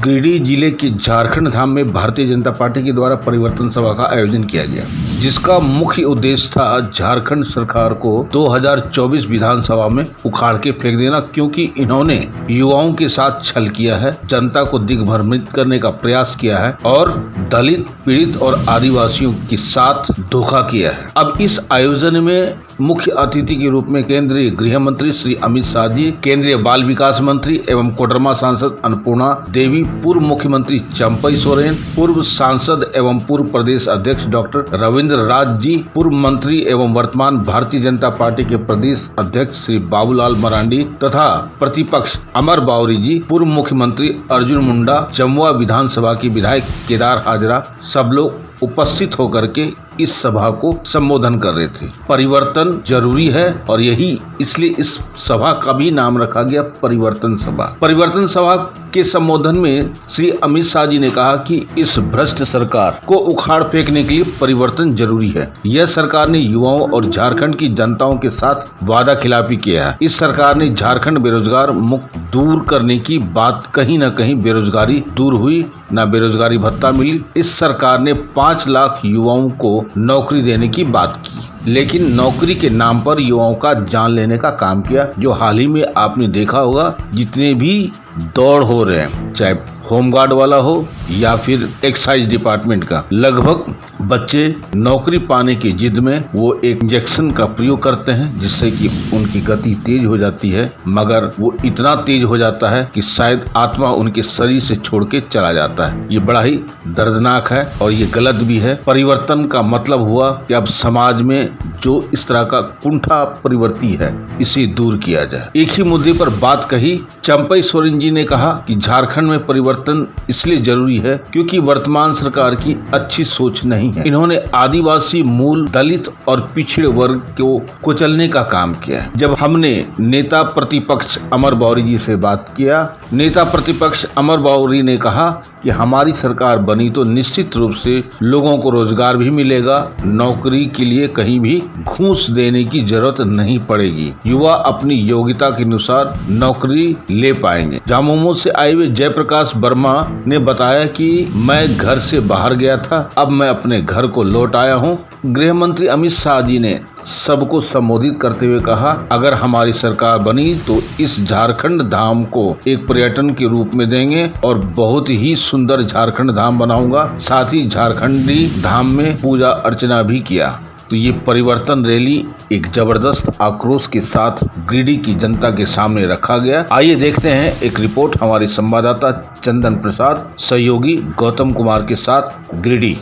गिरिडीह जिले के झारखंड धाम में भारतीय जनता पार्टी के द्वारा परिवर्तन सभा का आयोजन किया गया, जिसका मुख्य उद्देश्य था झारखंड सरकार को 2024 विधानसभा में उखाड़ के फेंक देना, क्योंकि इन्होंने युवाओं के साथ छल किया है, जनता को दिग्भ्रमित करने का प्रयास किया है और दलित, पीड़ित और आदिवासियों के साथ धोखा किया है। अब इस आयोजन में मुख्य अतिथि के रूप में केंद्रीय गृह मंत्री श्री अमित शाह जी, केंद्रीय बाल विकास मंत्री एवं कोडरमा सांसद अन्नपूर्णा देवी, पूर्व मुख्यमंत्री चंपई सोरेन, पूर्व सांसद एवं पूर्व प्रदेश अध्यक्ष डॉक्टर रविंद्र राज जी, पूर्व मंत्री एवं वर्तमान भारतीय जनता पार्टी के प्रदेश अध्यक्ष श्री बाबूलाल मरांडी तथा प्रतिपक्ष अमर बावरी जी, पूर्व मुख्यमंत्री अर्जुन मुंडा, जमुआ विधानसभा के विधायक केदार हाजरा, सब लोग उपस्थित होकर के इस सभा को संबोधन कर रहे थे। परिवर्तन जरूरी है और यही इसलिए इस सभा का भी नाम रखा गया परिवर्तन सभा। परिवर्तन सभा के संबोधन में श्री अमित शाह जी ने कहा कि इस भ्रष्ट सरकार को उखाड़ फेंकने के लिए परिवर्तन जरूरी है। यह सरकार ने युवाओं और झारखंड की जनताओं के साथ वादा खिलाफी किया है। इस सरकार ने झारखंड बेरोजगार मुक्त दूर करने की बात, कहीं न कहीं बेरोजगारी दूर हुई, न बेरोजगारी भत्ता मिली। इस सरकार ने 5 लाख युवाओं को नौकरी देने की बात की, लेकिन नौकरी के नाम पर युवाओं का जान लेने का काम किया। जो हाल ही में आपने देखा होगा, जितने भी दौड़ हो रहे हैं, चाहे होमगार्ड वाला हो या फिर एक्साइज डिपार्टमेंट का, लगभग बच्चे नौकरी पाने की जिद में वो एक इंजेक्शन का प्रयोग करते हैं, जिससे कि उनकी गति तेज हो जाती है, मगर वो इतना तेज हो जाता है कि शायद आत्मा उनके शरीर से छोड़ के चला जाता है। ये बड़ा ही दर्दनाक है और ये गलत भी है। परिवर्तन का मतलब हुआ कि अब समाज में जो इस तरह का कुंठा प्रवृत्ति है, इसे दूर किया जाए। एक ही मुद्दे पर बात कही चंपई सोरेन जी ने कहा कि झारखंड में परिवर्तन इसलिए जरूरी है क्योंकि वर्तमान सरकार की अच्छी सोच नहीं है। इन्होंने आदिवासी, मूल, दलित और पिछड़े वर्ग को कुचलने का काम किया है। जब हमने नेता प्रतिपक्ष अमर बावरी जी से बात किया, नेता प्रतिपक्ष अमर बावरी ने कहा कि हमारी सरकार बनी तो निश्चित रूप से लोगों को रोजगार भी मिलेगा, नौकरी के लिए कहीं भी घूस देने की जरूरत नहीं पड़ेगी, युवा अपनी योग्यता के अनुसार नौकरी ले पाएंगे। झामुमो से आए हुए जयप्रकाश वर्मा ने बताया कि मैं घर से बाहर गया था, अब मैं अपने घर को लौट आया हूँ। गृह मंत्री अमित शाह जी ने सबको संबोधित करते हुए कहा, अगर हमारी सरकार बनी तो इस झारखंड धाम को एक पर्यटन के रूप में देंगे और बहुत ही सुंदर झारखंड धाम बनाऊंगा। साथ ही झारखंडी धाम में पूजा अर्चना भी किया। तो ये परिवर्तन रैली एक जबरदस्त आक्रोश के साथ गिरिडीह की जनता के सामने रखा गया। आइए देखते हैं एक रिपोर्ट हमारे संवाददाता चंदन प्रसाद, सहयोगी गौतम कुमार के साथ गिरिडीह।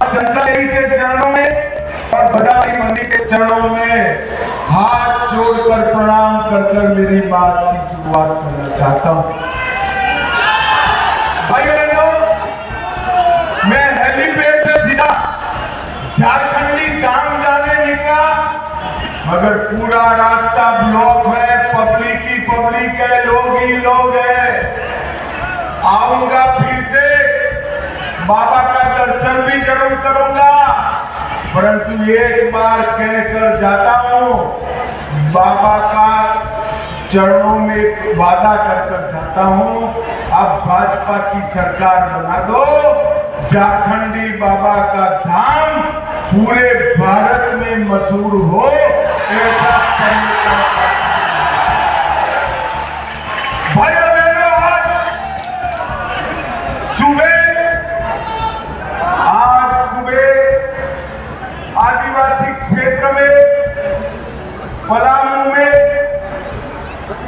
जनता देवी के चरणों में और बदारी मंडी के चरणों में हाथ जोड़कर प्रणाम कर मेरी बात की शुरुआत करना चाहता हूं। भाइयों बहनों, मैं हेलीपैड से सीधा झारखंडी धाम जाने निकला, मगर पूरा रास्ता ब्लॉक है, पब्लिक ही पब्लिक है, लोग ही लोग हैं। आऊंगा फिर से, बाबा का दर्शन भी जरूर करूंगा, परंतु एक बार कहकर जाता हूं, बाबा का चरणों में वादा कर जाता हूं, अब भाजपा की सरकार बना दो, झारखंडी बाबा का धाम पूरे भारत में मशहूर हो, ऐसा करने का। भाइयों बहनों, आज सुबह आदिवासी क्षेत्र में पलामू में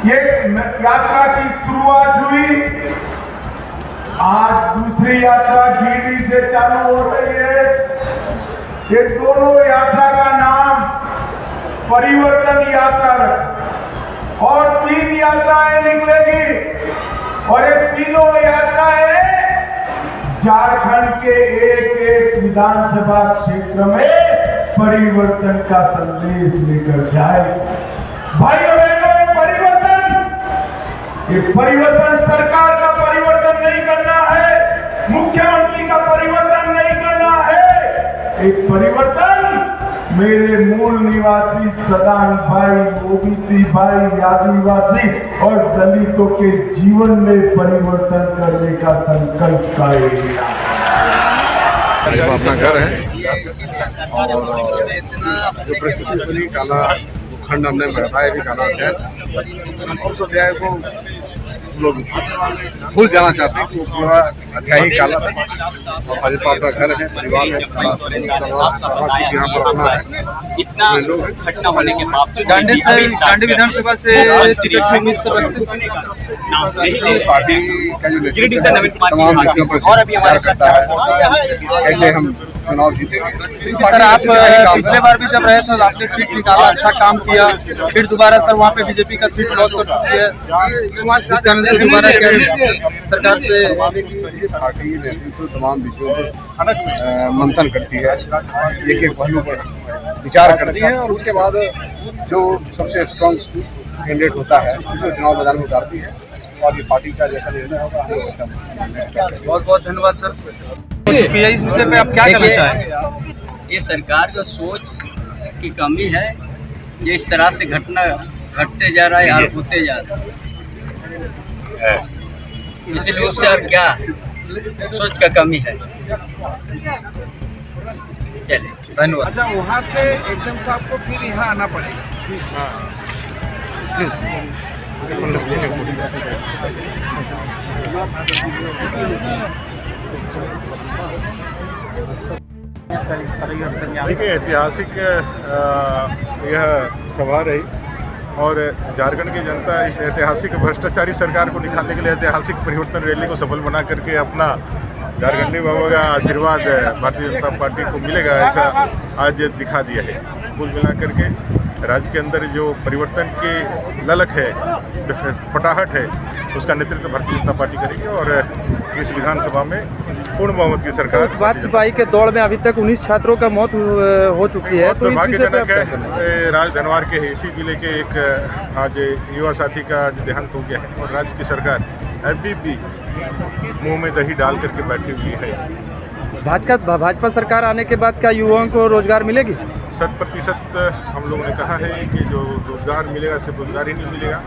एक यात्रा की शुरुआत हुई। आज दूसरी यात्रा गिरिडीह से चालू हो रही है। ये दोनों यात्रा का नाम परिवर्तन यात्रा रखा और 3 यात्राएं निकलेगी और ये तीनों यात्राएं झारखंड के एक विधानसभा क्षेत्र में परिवर्तन का संदेश लेकर जाए। भाइयों बहनों, ये परिवर्तन सरकार का परिवर्तन नहीं करना है, मुख्यमंत्री का परिवर्तन नहीं करना है, एक परिवर्तन मेरे मूल निवासी सदान भाई, ओबीसी भाई, आदिवासी और दलितों के जीवन में परिवर्तन करने का संकल्प का एरिया। अपना घर है और जो परिस्थिति बनी काला खंड हमने बताया भी काला अध्याय था और उस अध्याय को लोग भूल जाना चाहते हैं कि वो पूरा अध्याय ही काला था। और भाजपा अपना घर है, परिवार है, कुछ यहाँ पर अपना है, इतना घटना होने के बावजूद गांधी विधानसभा से टिकट की उम्मीद सब रखते पार्टी का जो नेतृत्व तमाम विषयों पर विचार करता है कैसे हम चुनाव जीतेंगे। सर, आप पिछले बार भी जब रहे थे तो आपने सीट निकाला, अच्छा काम किया, फिर दोबारा सर वहाँ पे बीजेपी का सीट लॉस कर चुकी है, इस कारण से दोबारा क्या सरकार से पार्टी नेतृत्व तमाम विषयों पर मंथन करती है, एक एक पहलू पर विचार करती है और उसके बाद जो सबसे स्ट्रांग कैंडिडेट होता है उसे चुनाव मैदान में उतारती है और ये पार्टी का जैसा निर्णय होगा वैसा। बहुत बहुत धन्यवाद सर। हो चुकी है, इस विषय पे आप क्या कहना चाहें? ये सरकार का सोच की कमी है, जो इस तरह से घटना घटते जा रहा है और होते जा रहा है, इसलिए उससे और क्या सोच का कमी है। चलिए धन्यवाद। अच्छा, वहाँ से एचएम साहब को फिर यहाँ आना पड़ेगा। देखिए, ऐतिहासिक यह सभा रही और झारखंड की जनता इस ऐतिहासिक भ्रष्टाचारी सरकार को निकालने के लिए ऐतिहासिक परिवर्तन रैली को सफल बना करके अपना झारखंडी बाबा का आशीर्वाद भारतीय जनता पार्टी को मिलेगा ऐसा आज दिखा दिया है। कुल मिला करके राज्य के अंदर जो परिवर्तन की ललक है, फटाहट है, उसका नेतृत्व भारतीय जनता पार्टी करेगी और इस विधानसभा में पूर्ण बहुमत की सरकार। उत्पाद सिपाही के दौड़ में अभी तक 19 छात्रों का मौत हो चुकी है, तो इस विषय पे आप क्या कहना चाहेंगे? राजधनवार के इसी जिले के एक आज युवा साथी का देहांत हो गया है और राज्य की सरकार अभी भी मुंह में दही डाल करके बैठी हुई है। भाजपा सरकार आने के बाद क्या युवाओं को रोजगार मिलेगी? 100% हम लोगों ने कहा है कि जो रोजगार मिलेगा सिर्फ रोजगार ही नहीं मिलेगा,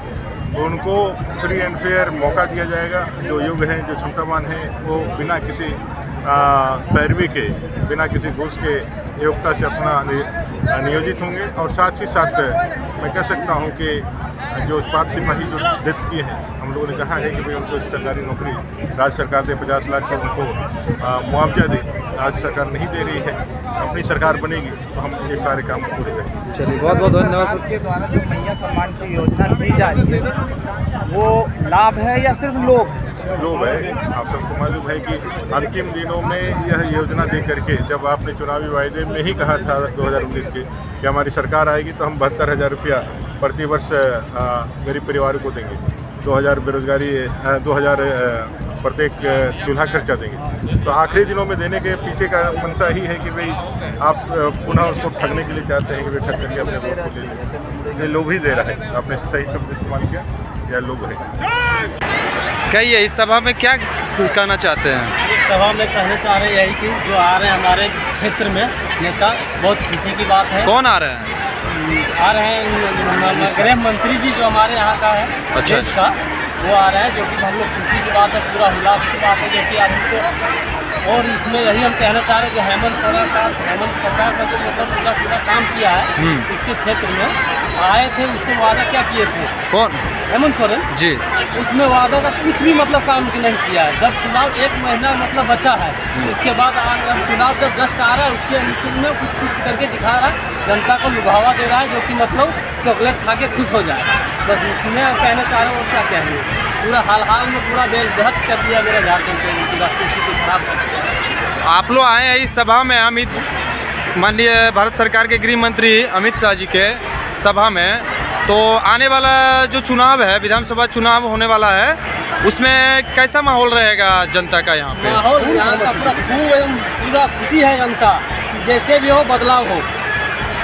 उनको फ्री एंड फेयर मौका दिया जाएगा। जो योग्य हैं, जो क्षमतावान हैं, वो बिना किसी पैरवी के, बिना किसी घूस के योग्यता से अपना नियोजित होंगे। और साथ ही साथ मैं कह सकता हूं कि जो उत्पाद सिपाही जो डेथ किए हैं, हम लोगों ने कहा है कि भाई उनको एक सरकारी नौकरी राज्य सरकार दे, 50 लाख का उनको मुआवजा दे। राज्य सरकार नहीं दे रही है, अपनी सरकार बनेगी तो हम ये सारे काम पूरे करेंगे। चलिए, बहुत बहुत धन्यवाद सर। आपके द्वारा जो मैया सम्मान की योजना दी जा रही है, वो लाभ है या सिर्फ लोभ है? आप सबको मालूम है कि अंतिम दिनों में यह योजना दे करके, जब आपने चुनावी वायदे में ही कहा था 2019 के कि हमारी सरकार आएगी तो हम 72,000 रुपया प्रति वर्ष गरीब परिवारों को देंगे, 2,000 बेरोजगारी 2,000 प्रत्येक चूल्हा खर्चा देंगे, तो आखिरी दिनों में देने के पीछे का मंशा ही है कि भाई आप पुनः उसको ठगने के लिए चाहते हैं कि भाई ठग करके अपने वोट को ले लें। ये लोग ही दे रहा है, आपने सही शब्द इस्तेमाल किया, यह लोग है। कहिए, इस सभा में क्या कहना चाहते हैं? इस सभा में कहना चाह रहे हैं यही कि जो आ रहे हैं हमारे क्षेत्र में नेता, बहुत खुशी की बात है। कौन आ रहे हैं? आ रहे हैं गृह मंत्री जी जो हमारे यहाँ का है, अच्छा, देश का, वो आ रहे हैं, जो कि हम लोग खुशी की बात है, पूरा उल्लास की बात है, जो कि आज हमको। और इसमें यही हम कहना चाह रहे हैं, जो हेमंत सरकार का जो मतलब पूरा काम किया है इसके क्षेत्र में, आए थे उसमें वादा क्या किए थे? कौन? हेमंत सोरेन जी। उसमें वादा का कुछ भी मतलब काम नहीं किया है। जब चुनाव 1 महीना मतलब बचा है, उसके बाद चुनाव जब जस्ट आ रहा है, उसके अनुकूल में कुछ करके दिखा रहा है, जनता को लुभावा दे रहा है, जो कि मतलब चॉकलेट खा के खुश हो जाए। बस उसमें कहना चाह रहे हैं, और क्या कहेंगे, पूरा हाल में पूरा बेलबहत कर दिया मेरा झारखंड के, उनकी स्थिति खराब कर दिया। आप लोग आए हैं इस सभा में, अमित माननीय भारत सरकार के गृह मंत्री अमित शाह जी के सभा में, तो आने वाला जो चुनाव है, विधानसभा चुनाव होने वाला है, उसमें कैसा माहौल रहेगा जनता का? यहाँ पे माहौल यहाँ का पूरा खुशी है जनता, जैसे भी हो बदलाव हो,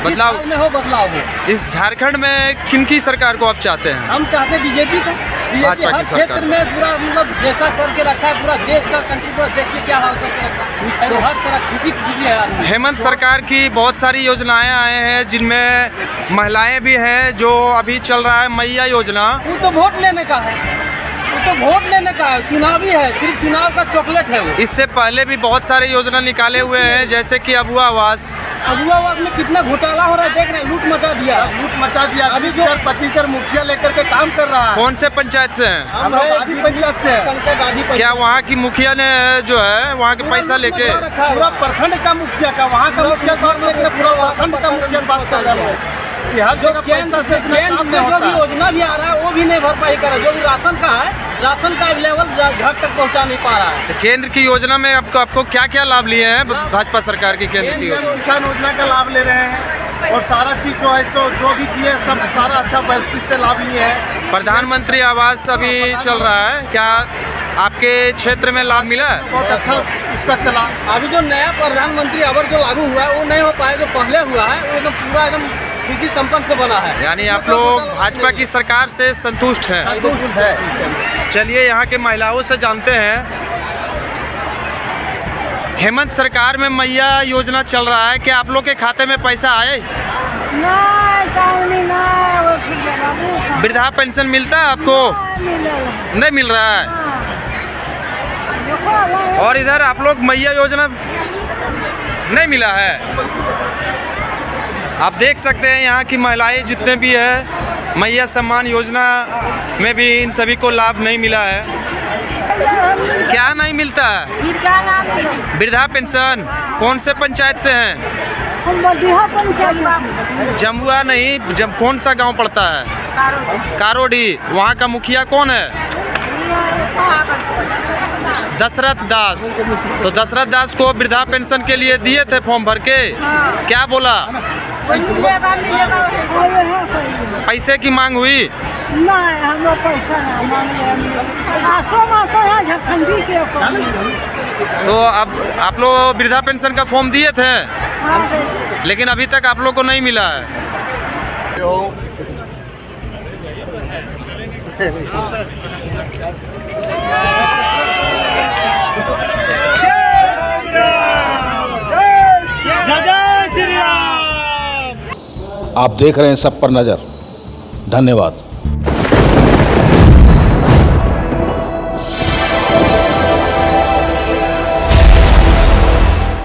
बदलाव में हो, बदलाव हो। इस झारखंड में किनकी सरकार को आप चाहते हैं? हम चाहते बीजेपी का। भाजपा की हर सरकार क्षेत्र में पूरा मतलब जैसा करके रखा है, पूरा देश का कंट्री पूरा देखिए क्या हाल करके रखा है, तो हर तरह खुशी खुशी है आदमी। हेमंत सरकार की बहुत सारी योजनाएं आए हैं जिनमें महिलाएं भी हैं, जो अभी चल रहा है मैया योजना। वो तो वोट लेने का है, वो तो वोट लेने का है, चुनावी है, सिर्फ चुनाव का चॉकलेट है वो। इससे पहले भी बहुत सारे योजना निकाले हुए हैं, जैसे कि अबुआ आवास। अबुआ आवास में कितना घोटाला हो रहा है, देख रहे हैं, लूट मचा दिया। लूट मचा दिया। अभी अभी जो 25 मुखिया लेकर के काम कर रहा है। कौन से पंचायत से हैं? हम लोग आधी पंचायत से हैं। पंकज आधी पंचायत। क्या वहाँ की मुखिया ने जो है वहाँ के पैसा लेके? पूरा प्रखंड का मुखिया का, वहाँ का मुखिया बात लेकर पूरा प्रखंड का मुखिया बात कर रहा है कि हर जो जगह केंद्र पैसा से से केंद्र काम से नहीं जो भी होता। योजना भी आ रहा है वो भी नहीं भरपाई कर रहा है। जो भी राशन का है, राशन का लेवल घर तक पहुंचा नहीं पा रहा है। तो केंद्र की योजना में आपको क्या क्या लाभ लिए हैं भाजपा सरकार की केंद्र की योजना? किसान योजना का लाभ ले रहे हैं और सारा चीज जो है सो जो भी दिए सब सारा अच्छा व्यवस्थित से लाभ लिए हैं। प्रधानमंत्री आवास अभी चल रहा है, क्या आपके क्षेत्र में लाभ मिला है? बहुत अच्छा उसका चला। अभी जो नया प्रधानमंत्री आवास जो लागू हुआ है वो नहीं हो पाया, जो पहले हुआ है वो एकदम पूरा एकदम खुशी संपन्न से बना है। यानी आप लोग भाजपा की सरकार से संतुष्ट हैं? संतुष्ट है। चलिए यहाँ के महिलाओं से जानते हैं। हेमंत सरकार में मैया योजना चल रहा है, क्या आप लोग के खाते में पैसा आए? वृद्धा पेंशन मिलता है आपको? नहीं मिल रहा है। और इधर आप लोग मैया योजना नहीं मिला है। आप देख सकते हैं यहाँ की महिलाएं जितने भी है, मैया सम्मान योजना में भी इन सभी को लाभ नहीं मिला है। क्या नहीं मिलता है? वृद्धा पेंशन। कौन से पंचायत से हैं? जमुआ नहीं, कौन सा गांव पड़ता है? कारोडी। वहाँ का मुखिया कौन है? दशरथ दास। तो दशरथ दास को वृद्धा पेंशन के लिए दिए थे फॉर्म भर के, क्या बोला? पैसे की मांग हुई? नहीं, हम लोग पैसा ना मांगले। आसो माता है झारखंडी के ऊपर। तो अब आप लोग वृद्धा पेंशन का फॉर्म दिए थे, लेकिन अभी तक आप लोग को नहीं मिला है। आप देख रहे हैं सब पर नज़र। धन्यवाद।